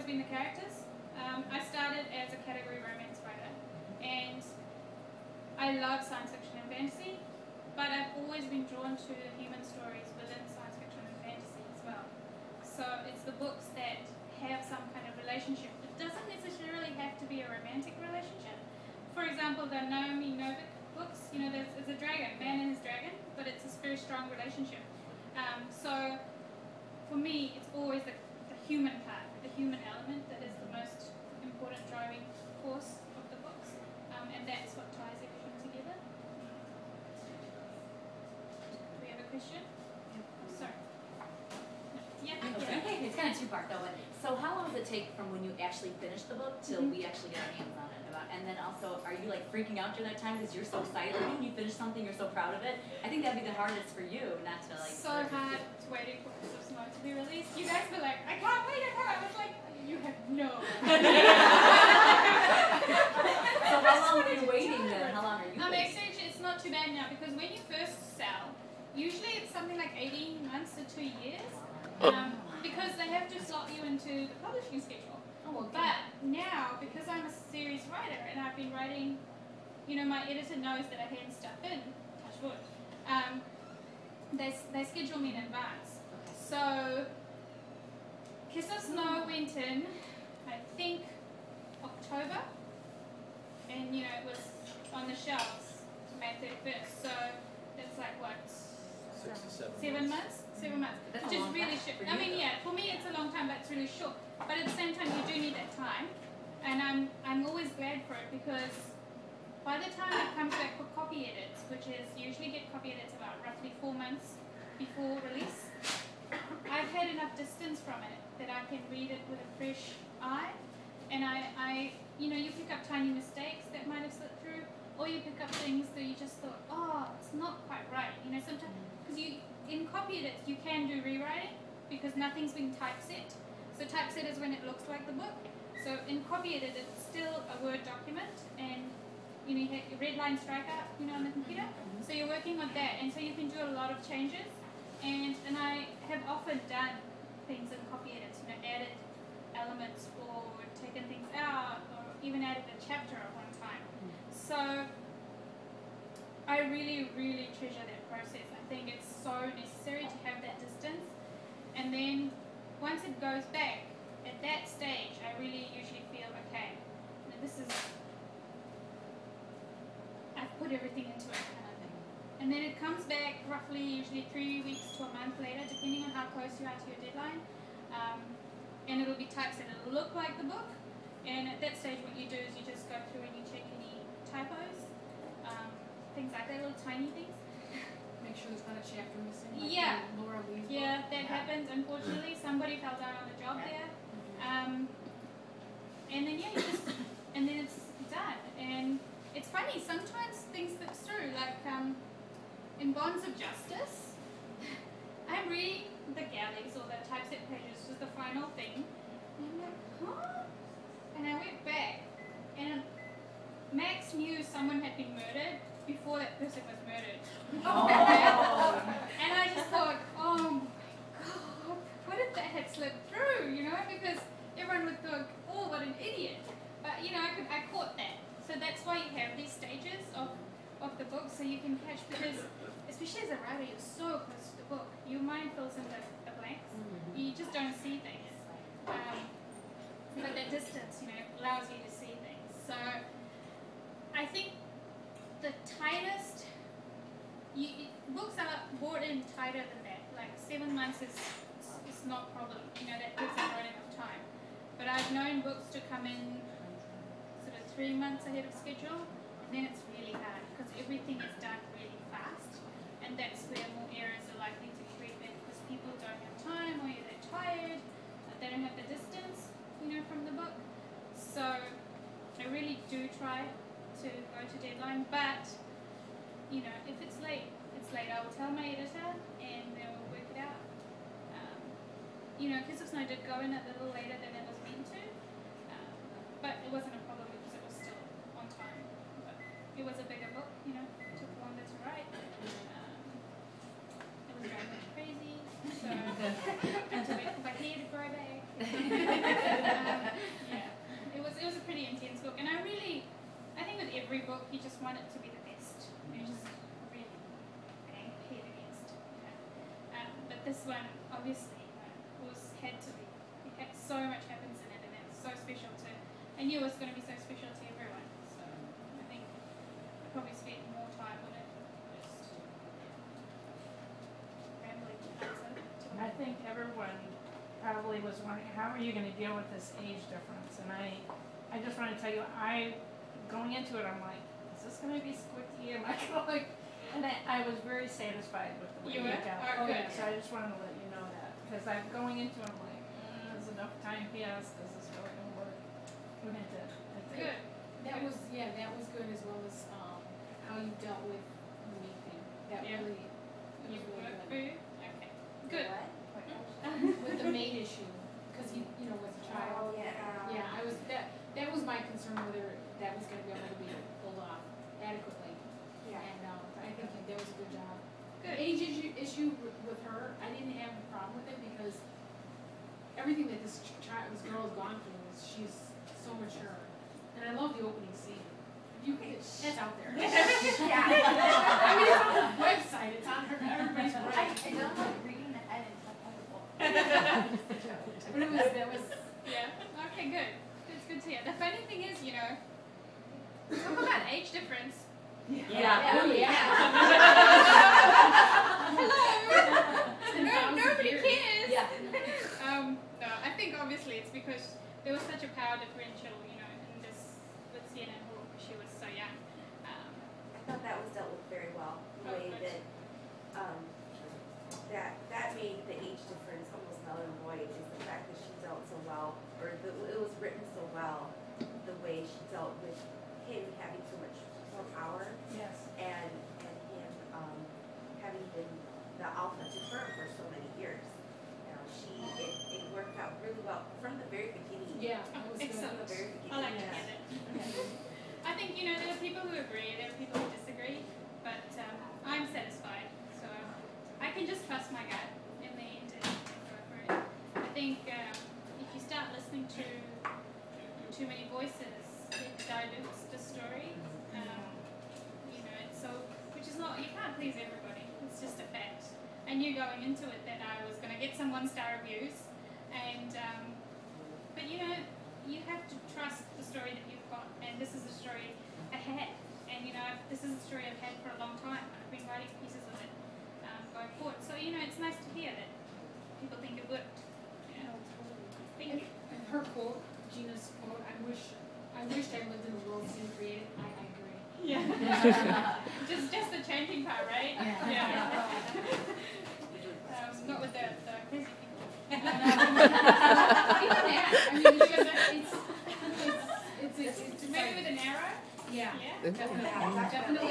been the characters. I started as a category romance writer, and I love science fiction and fantasy, but I've always been drawn to the human stories within science fiction and fantasy as well. So it's the books that have some kind of relationship. It doesn't necessarily have to be a romantic relationship. For example, the Naomi Novik books, you know, there's a dragon, man and his dragon, but it's a very strong relationship. So for me, it's always the human part, the human element that is the most important driving force of the books, and that's what ties everything together. Do we have a question? Oh, sorry. Yeah. Okay, it's kind of two-part though. So how long does it take from when you actually finish the book till we actually get our hands on it? And then also, are you like freaking out during that time because you're so excited? When you finish something, you're so proud of it. I think that'd be the hardest for you, not to like. So hard waiting for Kiss of Snow to be released. You guys were like, I can't wait, I can't. I was like, you have no. So how long are you waiting then? How long are you waiting? Actually, it's not too bad now because when you first sell, usually it's something like 18 months to 2 years, because they have to slot you into the publishing schedule. Oh, okay. But now, because I'm a series writer and I've been writing, you know, my editor knows that I hand stuff in, touch wood, they schedule me in advance. Okay. So, Kiss of Snow went in, I think, October, and, you know, it was on the shelves May 31st, so that's like, what, 6 to 7 7 months? 7 months, That's which a is long really time short. for you, I mean, though. yeah, for me it's a long time, but it's really short. But at the same time, you do need that time, and I'm always glad for it because by the time it comes back for copy edits, which is usually get copy edits about roughly 4 months before release, I've had enough distance from it that I can read it with a fresh eye, and I you know, you pick up tiny mistakes that might have slipped through, or you pick up things that you just thought, oh, it's not quite right. You know, sometimes because in copy edits you can do rewriting because nothing's been typeset. So typeset is when it looks like the book. So in copy edit it's still a Word document, and you know, you have your red line strikeout, you know, on the computer. So you're working on that, and so you can do a lot of changes. And I have often done things in copy edits, you know, added elements or taken things out, or even added a chapter at one time. So I really, really treasure that process. I think it's so necessary to have that distance. And then once it goes back, at that stage, I really usually feel, okay, now this is, I've put everything into it kind of thing. And then it comes back roughly usually 3 weeks to a month later, depending on how close you are to your deadline. And it'll be typeset. It'll look like the book. And at that stage, what you do is you just go through and you check any typos, things like that, little tiny things. Make sure there's not a chapter missing. Like Yeah. Laura Lee's Yeah, book. that happens, unfortunately. Somebody fell down on the job there. And then, yeah, and then it's done. And it's funny, sometimes things slip through, like in Bonds of Justice, I'm reading the galleys or the typeset pages, which is the final thing, and I'm like, huh? And I went back, and Max knew someone had been murdered before that person was murdered. Oh. And I just thought, oh my God, what if that had slipped through, you know, because everyone would think, oh, what an idiot. But, you know, I caught that. So that's why you have these stages of the book, so you can catch, because especially as a writer, you're so close to the book. Your mind fills in the blanks. You just don't see things. But that distance, you know, allows you to see things. So I think the tightest, books are brought in tighter than that. Like 7 months is not a problem. You know, that gives them right enough time. But I've known books to come in sort of 3 months ahead of schedule, and then it's really hard because everything is done really fast, and that's where more errors are likely to creep in because people don't have time, or they're tired, they don't have the distance, you know, from the book. So I really do try to go to deadline, but you know, if it's late, it's late. I will tell my editor, and then we'll work it out. You know, Kiss of Snow did go in a little later than it was meant to, but it wasn't a problem because it was still on time. But it was a bigger book, you know, it took longer to write. It was very much crazy, so I had to wait for my hair to grow back. want it to be the best. You just really bang head against. But this one, obviously, had to be. So much happens in it, and it's so special to. I knew it was going to be so special to everyone. So I think I probably spent more time on it. Just rambling answer. I think everyone probably was wondering, how are you going to deal with this age difference? And I just want to tell you, going into it, I'm like, is this going to be squishy? Am I going to like? And I was very satisfied with the way You it were? got. Oh, good. So I just wanted to let you know that, because I'm going into it, I'm like, there's enough time passed. Is this really going to work? We had to. Good. That was good, as well as how you dealt with the maid thing. That Yeah. really You was work really good. through? Okay. Good. With the maid issue, because he, was a child. Yeah, that was my concern, whether that was going to be able to be pulled off adequately. Yeah. And I think that was a good job. Good. The age issue with her, I didn't have a problem with it because everything that this girl has gone through she's so mature. And I love the opening scene. That's out there. Yeah. I mean, it's on her website. It's on everybody's I website. don't like reading the edits. But that was. Yeah. Okay, good. It's good to hear. The funny thing is, talk about age difference. Yeah. Oh, yeah. Hello. Nobody cares. Yeah. No, I think obviously it's because there was such a power differential, in this with Sienna and Hall because she was so young. I thought that was dealt with very well. The way good. that made the age difference almost null and void is the fact that she dealt so well, or it was written so well, the way she dealt with him having so much more power Yes. and him having been the alpha to her for so many years. It worked out really well from the very beginning. Yeah, that was good. From the very beginning. I like to hear that. I think, there are people who agree, there are people who disagree, but I'm satisfied. So I can just trust my gut in the end and go for it. I think if you start listening to too many voices, it dilutes the story. It's so, which is not, you can't please everybody. It's just a fact. I knew going into it that I was going to get some 1-star reviews, and but you have to trust the story that you've got, and this is a story I had, and this is a story I've had for a long time. I've been writing pieces of it going forward, so it's nice to hear that people think it worked. Thank you. And her quote, Gina's quote, I wished I lived in a world Singh created. I agree. Yeah. just the changing part, right? Yeah. Not with the crazy people. Even that, I mean, it's Maybe with an arrow? yeah, Yeah. definitely